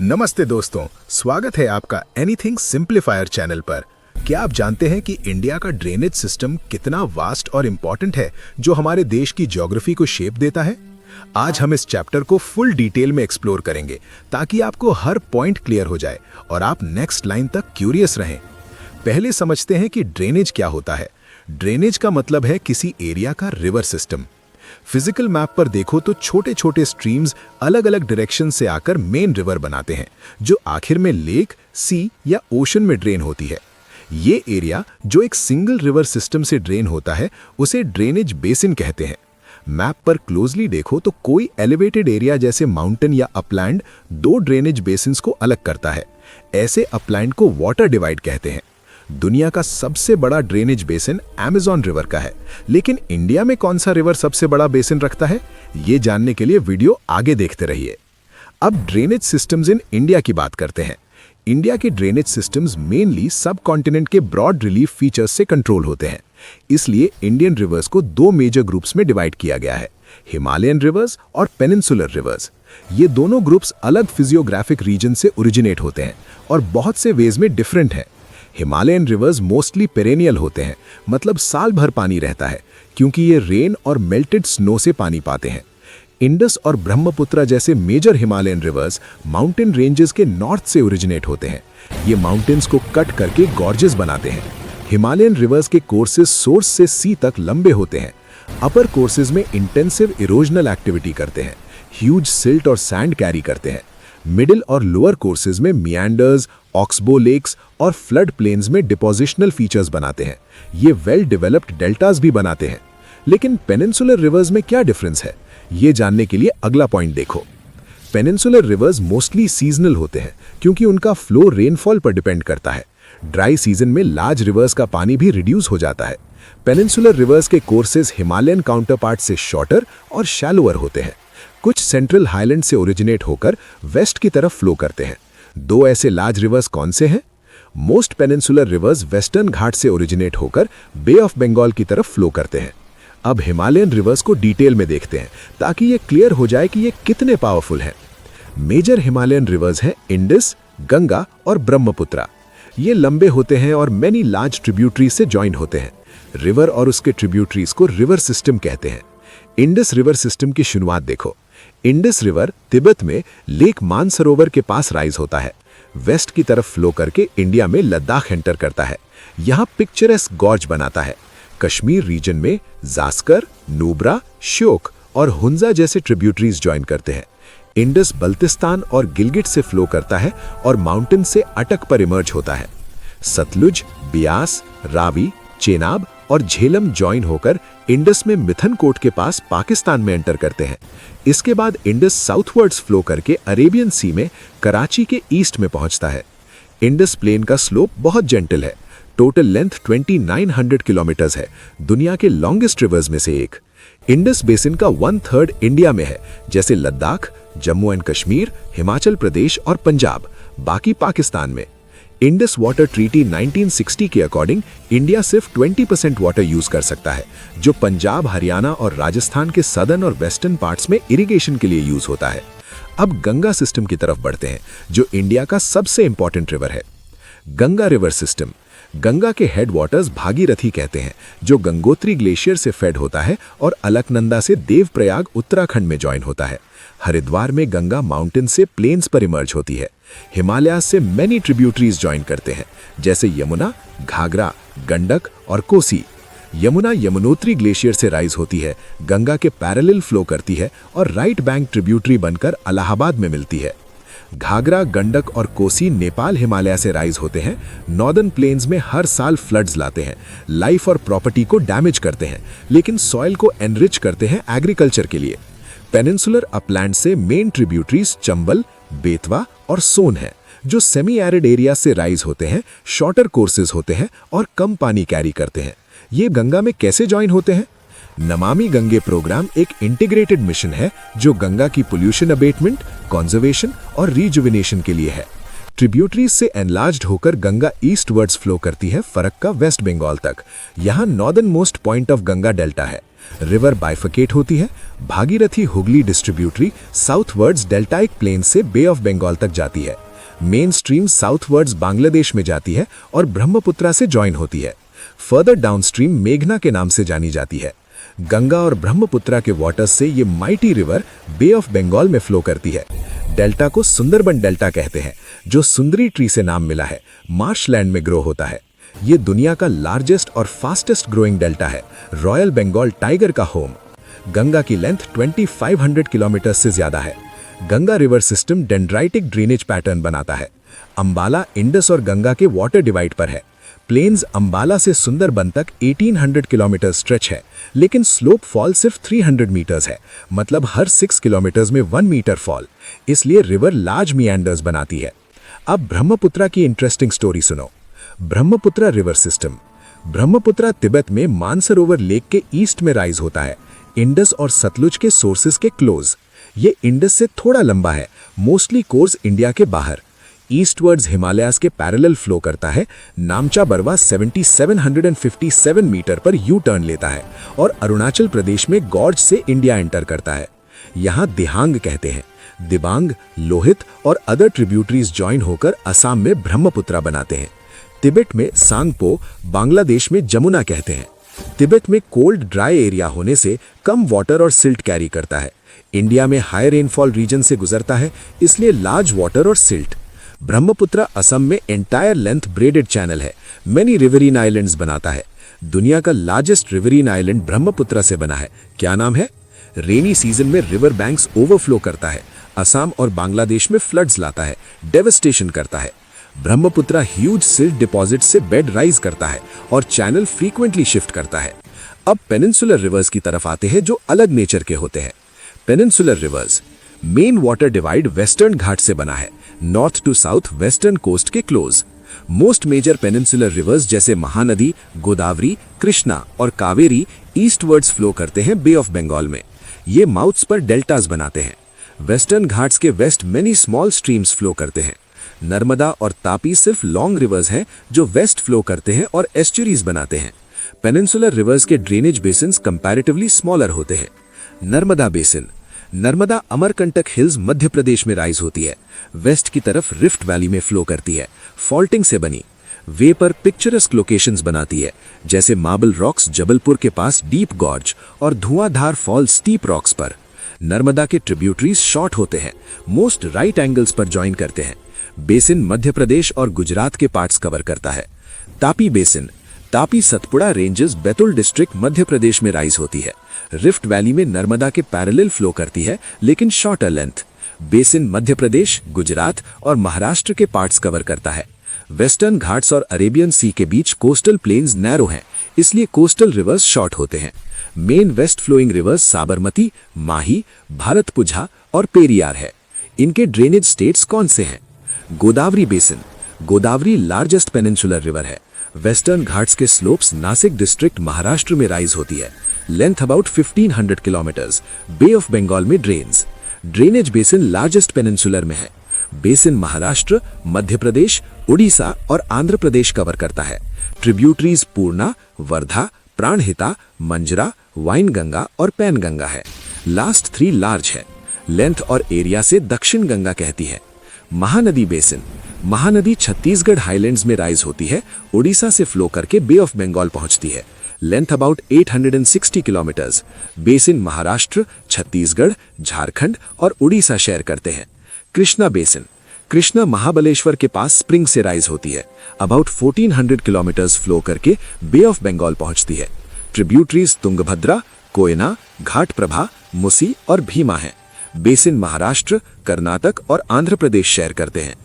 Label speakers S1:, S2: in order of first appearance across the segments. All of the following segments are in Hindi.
S1: नमस्ते दोस्तों, स्वागत है आपका एनीथिंग सिंप्लीफायर चैनल पर। क्या आप जानते हैं कि इंडिया का ड्रेनेज सिस्टम कितना वास्ट और इम्पोर्टेंट है जो हमारे देश की ज्योग्राफी को शेप देता है? आज हम इस चैप्टर को फुल डिटेल में एक्सप्लोर करेंगे ताकि आपको हर पॉइंट क्लियर हो जाए और आप नेक्स्ट लाइन तक क्यूरियस रहें। पहले समझते हैं कि ड्रेनेज क्या होता है। ड्रेनेज का मतलब है किसी एरिया का रिवर सिस्टम। फिजिकल मैप पर देखो तो छोटे छोटे स्ट्रीम्स अलग अलग डायरेक्शन से आकर मेन रिवर बनाते हैं जो आखिर में लेक, सी या ओशन में ड्रेन होती है। ये एरिया जो एक सिंगल रिवर सिस्टम से ड्रेन होता है उसे ड्रेनेज बेसिन कहते हैं। मैप पर क्लोजली देखो तो कोई एलिवेटेड एरिया जैसे माउंटेन या अपलैंड दो ड्रेनेज बेसिन्स को अलग करता है। ऐसे अपलैंड को वाटर डिवाइड कहते हैं। दुनिया का सबसे बड़ा ड्रेनेज बेसिन अमेज़न रिवर का है, लेकिन इंडिया में कौन सा रिवर सबसे बड़ा बेसिन रखता है, ये जानने के लिए वीडियो आगे देखते रहिए। अब ड्रेनेज सिस्टम्स इन इंडिया की बात करते हैं। इंडिया के ड्रेनेज सिस्टम्स मेनली सब कॉन्टिनेंट के ब्रॉड रिलीफ फीचर्स से कंट्रोल होते हैं। इसलिए इंडियन रिवर्स को दो मेजर ग्रुप्स में डिवाइड किया गया है, हिमालयन रिवर्स और पेनिनसुलर रिवर्स। ये दोनों ग्रुप्स अलग फिजियोग्राफिक रीजन से ओरिजिनेट होते हैं और बहुत से वेज में डिफरेंट हैं। हिमालयन रिवर्स मोस्टली पेरेनियल होते हैं, मतलब साल भर पानी रहता है क्योंकि ये रेन और मेल्टेड स्नो से पानी पाते हैं। इंडस और ब्रह्मपुत्र जैसे major Himalayan rivers mountain ranges के नॉर्थ से ओरिजिनेट होते हैं। ये माउंटेन्स को कट करके गॉर्जेस बनाते हैं। हिमालयन रिवर्स के कोर्सेज सोर्स से सी तक लंबे होते हैं। अपर कोर्सेज में इंटेंसिव इरोजनल एक्टिविटी करते हैं, ह्यूज सिल्ट और सैंड कैरी करते हैं। मिडिल और लोअर कोर्सेज में मियांडर्स, ऑक्सबो लेक्स और फ्लड प्लेन्स में डिपोजिशनल फीचर्स बनाते हैं। ये वेल डेवलप्ड डेल्टास भी बनाते हैं। लेकिन पेनिनसुलर रिवर्स में क्या डिफरेंस है, ये जानने के लिए अगला पॉइंट देखो। पेनिनसुलर रिवर्स मोस्टली सीजनल होते हैं क्योंकि उनका फ्लो रेनफॉल पर डिपेंड करता है। ड्राई सीजन में लार्ज रिवर्स का पानी भी रिड्यूस हो जाता है। पेनिनसुलर रिवर्स के कोर्सेज हिमालयन काउंटरपार्ट से शॉर्टर और शैलोअर होते हैं। कुछ सेंट्रल हाईलैंड से ओरिजिनेट होकर वेस्ट की तरफ फ्लो करते हैं। दो ऐसे लार्ज रिवर्स कौन से हैं? Most peninsular reverse western Ghat से ओरिजिनेट होकर बे ऑफ बंगाल की तरफ फ्लो करते हैं। अब हिमालयन रिवर्स को डिटेल में देखते हैं ताकि ये क्लियर हो जाए कि ये कितने पावरफुल हैं। मेजर हिमालयन रिवर्स हैं इंडस, गंगा और ब्रह्मपुत्र। ये लंबे होते हैं और मेनी लार्ज ट्रिब्यूटरीज से ज्वाइन होते हैं। रिवर और उसके ट्रिब्यूटरीज को रिवर सिस्टम कहते हैं। इंडस रिवर सिस्टम की शुरुआत देखो। इंडस रिवर तिब्बत में लेक मानसरोवर के पास राइज होता है। वेस्ट की तरफ फ्लो करके इंडिया में लद्दाख एंटर करता है। यहाँ पिक्चरेस्क गॉर्ज बनाता है। कश्मीर रीजन में जास्कर, नुब्रा, श्योक और हुंजा जैसे ट्रिब्यूटरीज ज्वाइन करते हैं। इंडस बल्तिस्तान और गिलगिट से फ्लो करता है और माउंटेन से अटक पर इमर्ज होता है। सतलुज, बियास, रावी, चेनाब और झेलम ज्वाइन होकर इंडस में मिथनकोट के पास पाकिस्तान में एंटर करते हैं। इसके बाद इंडस साउथवर्ड्स फ्लो करके अरेबियन सी में कराची के ईस्ट में पहुंचता है। इंडस प्लेन का स्लोप बहुत जेंटल है। टोटल लेंथ 2900 किलोमीटर्स है, दुनिया के लॉन्गेस्ट रिवर्स में से एक। इंडस बेसिन का 1/3 इंडिया में है, जैसे लद्दाख, जम्मू एंड कश्मीर, हिमाचल प्रदेश और पंजाब, बाकी पाकिस्तान में। इंडस वाटर ट्रीटी 1960 के अकॉर्डिंग इंडिया सिर्फ 20% वाटर यूज कर सकता है, जो पंजाब, हरियाणा और राजस्थान के सदर्न और वेस्टर्न पार्ट्स में इरिगेशन के लिए यूज होता है। अब गंगा सिस्टम की तरफ बढ़ते हैं, जो इंडिया का सबसे इंपॉर्टेंट रिवर है। Ganga river system. गंगा के हेड वाटर्स भागीरथी कहते हैं, जो गंगोत्री ग्लेशियर से फेड होता है और अलकनंदा से देवप्रयाग उत्तराखंड में ज्वाइन होता है। हरिद्वार में गंगा माउंटेन से प्लेन्स पर इमर्ज होती है। हिमालय से मेनी ट्रिब्यूटरीज ज्वाइन करते हैं, जैसे यमुना, घाघरा, गंडक और कोसी। यमुना यमुनोत्री ग्लेशियर से राइज होती है, गंगा के पैरेलल फ्लो करती है और राइट बैंक ट्रिब्यूटरी बनकर इलाहाबाद में मिलती है। घाघरा, गंडक और कोसी नेपाल हिमालय से राइज होते हैं। नॉर्दर्न प्लेन्स में हर साल फ्लड्स लाते हैं, लाइफ और प्रॉपर्टी को डैमेज करते हैं, लेकिन सॉइल को एनरिच करते हैं एग्रीकल्चर के लिए। पेनिनसुलर अपलैंड से मेन ट्रिब्यूटरीज चंबल, बेतवा और सोन है, जो सेमी एरिड एरिया से राइज होते हैं, शॉर्टर कोर्सेज होते हैं और कम पानी कैरी करते हैं। ये गंगा में कैसे ज्वाइन होते हैं? नमामि गंगे प्रोग्राम एक इंटीग्रेटेड मिशन है जो गंगा की पोल्यूशन अबेटमेंट, कंजर्वेशन और रिजुविनेशन के लिए है। ट्रिब्यूटरीज से एनलार्ज्ड होकर गंगा ईस्टवर्ड्स फ्लो करती है फरक्का वेस्ट बंगाल तक। यहाँ northernmost point of Ganga delta है। रिवर बाइफकेट होती है। Bhagirathi Hooghly distributary southwards deltaic plain से बे ऑफ बंगाल तक जाती है। मेन स्ट्रीम साउथवर्ड्स बांग्लादेश में जाती है और ब्रह्मपुत्रा से ज्वाइन होती है। फर्दर डाउनस्ट्रीम मेघना के नाम से जानी जाती है। गंगा और ब्रह्मपुत्रा के वाटर्स से ये mighty river bay of Bengal में फ्लो करती है। डेल्टा को सुंदरबन डेल्टा कहते हैं, जो सुंदरी ट्री से नाम मिला है, मार्शलैंड में ग्रो होता है। ये दुनिया का लार्जेस्ट और फास्टेस्ट ग्रोइंग डेल्टा है, रॉयल बंगाल टाइगर का होम। गंगा की लेंथ 2500 किलोमीटर से ज्यादा है। Ganga river system dendritic drainage pattern बनाता है। अंबाला इंडस और गंगा के वाटर डिवाइड पर है। प्लेन्स अंबाला से सुंदरबन तक 1800 किलोमीटर स्ट्रेच है, लेकिन स्लोप फॉल सिर्फ 300 मीटर्स है, मतलब हर 6 किलोमीटर्स में 1 मीटर फॉल। इसलिए रिवर लार्ज मियांडर्स बनाती है। अब ब्रह्मपुत्रा की इंटरेस्टिंग स्टोरी सुनो। Brahmaputra river system. Brahmaputra Tibet में मानसरोवर लेक के ईस्ट में राइज होता है, इंडस और सतलुज के सोर्सेस के क्लोज। ये इंडस से थोड़ा लंबा है, मोस्टली कोर्स इंडिया के बाहर। ईस्टवर्ड्स हिमालयाज के पैरेलल फ्लो करता है। नामचा बरवा 7757 मीटर पर यू टर्न लेता है और अरुणाचल प्रदेश में गॉर्ज से इंडिया एंटर करता है। यहाँ दिहांग कहते हैं। दिबांग, लोहित और अदर ट्रिब्यूटरीज ज्वाइन होकर असम में ब्रह्मपुत्रा बनाते हैं। तिब्बत में सांगपो, बांग्लादेश में जमुना कहते हैं। तिब्बत में कोल्ड ड्राई एरिया होने से कम वाटर और सिल्ट कैरी करता है। इंडिया में हाई रेनफॉल रीजन से गुजरता है, इसलिए लार्ज वाटर और सिल्ट। ब्रह्मपुत्रा असम में एंटायर लेंथ ब्रेडेड चैनल है, मेनी रिवरीन आइलैंड्स बनाता है। दुनिया का लार्जेस्ट रिवरीन आइलैंड ब्रह्मपुत्रा से बना है। क्या नाम है? रेनी सीजन में रिवर बैंक्स ओवरफ्लो करता है, असम और बांग्लादेश में फ्लड्स लाता है, डेवस्टेशन करता है। ब्रह्मपुत्रा ह्यूज सिल्ट डिपॉजिट से बेड राइज करता है और चैनल फ्रीक्वेंटली शिफ्ट करता है। अब पेनिनसुलर रिवर्स की तरफ आते हैं, जो अलग नेचर के होते हैं। Peninsular rivers. Main water divide western Ghat से बना है, north to south western coast के close. Most major peninsular rivers जैसे महानदी, गोदावरी, कृष्णा और कावेरी ईस्टवर्ड्स फ्लो करते हैं बे ऑफ बंगाल में। ये माउथ्स पर डेल्टास बनाते हैं। वेस्टर्न घाट्स के west many small streams flow करते हैं। नर्मदा और तापी सिर्फ लॉन्ग रिवर्स हैं जो वेस्ट फ्लो करते हैं और एस्चुरीज बनाते हैं। पेनिनसुलर रिवर्स के ड्रेनेज बेसिन्स कंपैरेटिवली स्मॉलर होते हैं। नर्मदा बेसिन। नर्मदा अमरकंटक हिल्स मध्य प्रदेश में राइज होती है। वेस्ट की तरफ रिफ्ट वैली में फ्लो करती है, फॉल्टिंग से बनी। वे पर पिक्चरस्क लोकेशंस बनाती है, जैसे मार्बल रॉक्स जबलपुर के पास डीप गॉर्ज और धुआंधार फॉल स्टीप रॉक्स पर। नर्मदा के ट्रिब्यूटरीज शॉर्ट होते हैं, मोस्ट राइट एंगल्स पर ज्वाइन करते हैं। बेसिन मध्य प्रदेश और गुजरात के पार्ट्स कवर करता है। Tapi basin. Tapi Satpura ranges Betul district Madhya Pradesh में राइज होती है। रिफ्ट वैली में नर्मदा के पैरेलल फ्लो करती है, लेकिन shorter length. Basin Madhya Pradesh, Gujarat और महाराष्ट्र के पार्ट्स कवर करता है। वेस्टर्न घाट्स और अरेबियन सी के बीच कोस्टल प्लेन्स नैरो हैं, इसलिए कोस्टल रिवर्स शॉर्ट होते हैं। Main west flowing rivers Sabarmati, Mahi, Bharathapuzha और पेरियार है। इनके ड्रेनेज स्टेट्स कौन से हैं? Godavari basin. Godavari largest peninsular river है। वेस्टर्न घाट्स के स्लोप्स नासिक डिस्ट्रिक्ट महाराष्ट्र में राइज होती है। Length about 1500 kilometres. Bay of Bengal में drains. Drainage basin largest peninsular में है। बेसिन महाराष्ट्र, मध्य प्रदेश, उड़ीसा और आंध्र प्रदेश कवर करता है। ट्रिब्यूटरीज पूर्णा, वर्धा, प्राणहिता, मंजरा, वाइनगंगा और पैनगंगा है। लास्ट 3 लार्ज है। लेंथ और एरिया से दक्षिण गंगा कहती है। महानदी बेसिन। महानदी छत्तीसगढ़ हाईलैंड्स में राइज होती है, उड़ीसा से फ्लो करके बे ऑफ बंगाल पहुंचती है। Length about 860 kilometres. Basin Maharashtra, Chhattisgarh, Jharkhand और उड़ीसा शेयर करते हैं। कृष्णा बेसिन। कृष्णा महाबलेश्वर के पास स्प्रिंग से राइज होती है, अबाउट 1400 किलोमीटर्स फ्लो करके बे ऑफ बंगाल पहुंचती है। ट्रिब्यूटरीज तुंगभद्रा, कोयना, घाट प्रभा, मुसी और भीमा हैं। बेसिन महाराष्ट्र, कर्नाटक और आंध्र प्रदेश शेयर करते हैं।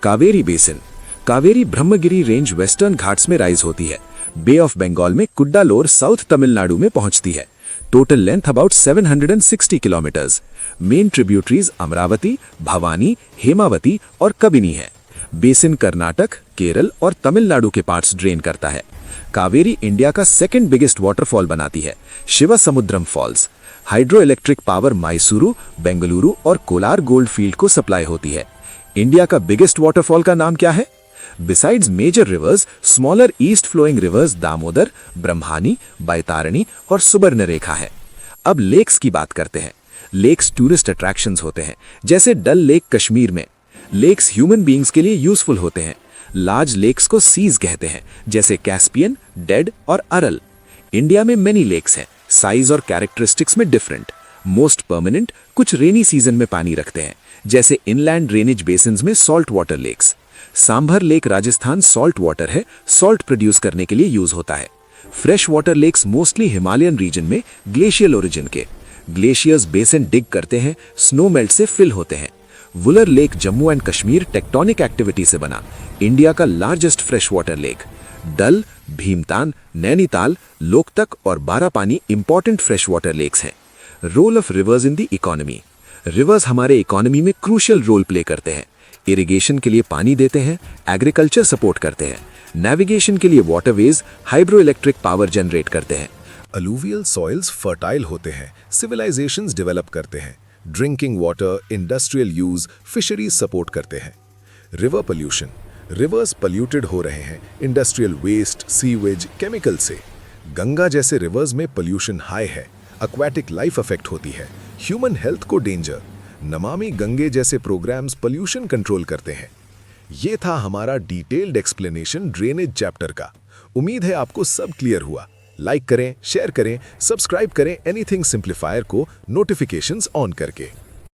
S1: Kaveri basin. Kaveri Brahmagiri range western Ghats में राइज होती है। बे ऑफ बंगाल में कुड्डालोर साउथ तमिलनाडु में पहुंचती है। Total length about 760 kilometres. Main tributaries Amaravati, Bhavani, Hemavati और कबिनी है। बेसिन कर्नाटक, केरल और तमिलनाडु के पार्ट्स ड्रेन करता है। कावेरी इंडिया का सेकंड बिगेस्ट वाटरफॉल बनाती है, Shivasamudram falls. Hydroelectric power Mysuru, Bengaluru और कोलार गोल्ड फील्ड को सप्लाई होती है। इंडिया का बिगेस्ट वाटरफॉल का नाम क्या है?
S2: Besides major rivers, smaller east flowing rivers Damodar, Brahmani, Baitarani और सुबर्णरेखा है। अब लेक्स की बात करते हैं। लेक्स टूरिस्ट अट्रैक्शंस होते हैं, जैसे डल लेक कश्मीर में। लेक्स ह्यूमन बीइंग्स के लिए यूजफुल होते हैं। लार्ज लेक्स को सीज कहते हैं, जैसे कैस्पियन, डेड और अरल। इंडिया में मेनी लेक्स हैं, साइज और कैरेक्टरिस्टिक्स में डिफरेंट। मोस्ट परमानेंट कुछ रेनी सीजन में पानी रखते हैं, जैसे इनलैंड ड्रेनेज बेसिन्स में salt water lakes. Sambhar lake Rajasthan salt water है, सॉल्ट प्रोड्यूस करने के लिए यूज होता है। Fresh water lakes mostly Himalayan region में ग्लेशियल ओरिजिन के। ग्लेशियर्स बेसिन डिग करते हैं, स्नो मेल्ट से फिल होते हैं। Wular lake Jammu and Kashmir tectonic activity से बना इंडिया का largest fresh water lake. Dal, Bhimtal, Nainital, Loktak और Barapani important fresh water lakes हैं। Role of rivers in the economy. Rivers हमारे इकोनॉमी में क्रूशियल रोल प्ले करते हैं। इरिगेशन के लिए पानी देते हैं, एग्रीकल्चर सपोर्ट करते हैं, नेविगेशन के लिए waterways, hydro electric power generate करते हैं।
S1: अलूवियल सॉइल्स फर्टाइल होते हैं, सिविलाइजेशंस डेवलप करते हैं, drinking water, industrial use, fisheries support करते हैं। रिवर पोल्यूशन, रिवर्स पोल्यूटेड हो रहे हैं इंडस्ट्रियल वेस्ट, सीवेज, केमिकल से। गंगा जैसे रिवर्स में पोल्यूशन हाई है, एक्वाटिक लाइफ अफेक्ट होती है, ह्यूमन हेल्थ को डेंजर। नमामि गंगे जैसे प्रोग्राम्स पोल्यूशन कंट्रोल करते हैं। ये था हमारा डिटेल्ड एक्सप्लेनेशन ड्रेनेज चैप्टर का। उम्मीद है आपको सब क्लियर हुआ। लाइक करें, शेयर करें, सब्सक्राइब करें एनीथिंग सिंप्लीफायर को नोटिफिकेशंस ऑन करके।